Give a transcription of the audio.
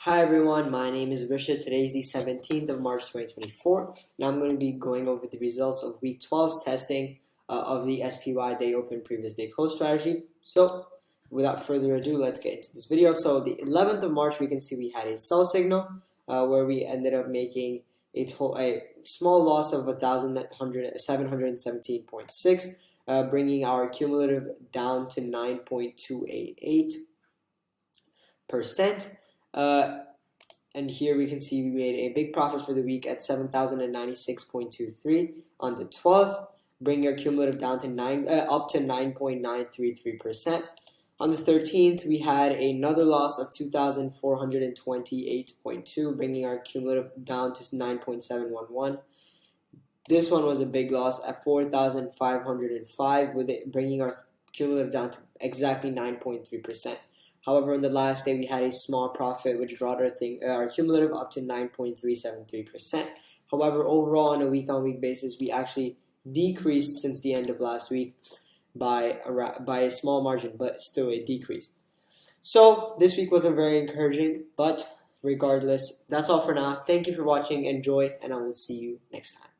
Hi everyone, my name is Risha. Today is the 17th of March 2024, and I'm going to be going over the results of week 12's testing of the SPY day open previous day close strategy. So without further ado, let's get into this video. So the 11th of March, we can see we had a sell signal where we ended up making a small loss of 717.6, bringing our cumulative down to 9.288%. And here we can see we made a big profit for the week at 7,096.23 on the 12th, bringing our cumulative down to up to 9.933%. On the 13th, we had another loss of 2,428.2, bringing our cumulative down to 9.711. This one was a big loss at 4,505, with it bringing our cumulative down to exactly 9.3%. However, on the last day, we had a small profit, which brought our cumulative up to 9.373%. However, overall, on a week-on-week basis, we actually decreased since the end of last week by a small margin, but still a decrease. So this week wasn't very encouraging, but regardless, that's all for now. Thank you for watching. Enjoy, and I will see you next time.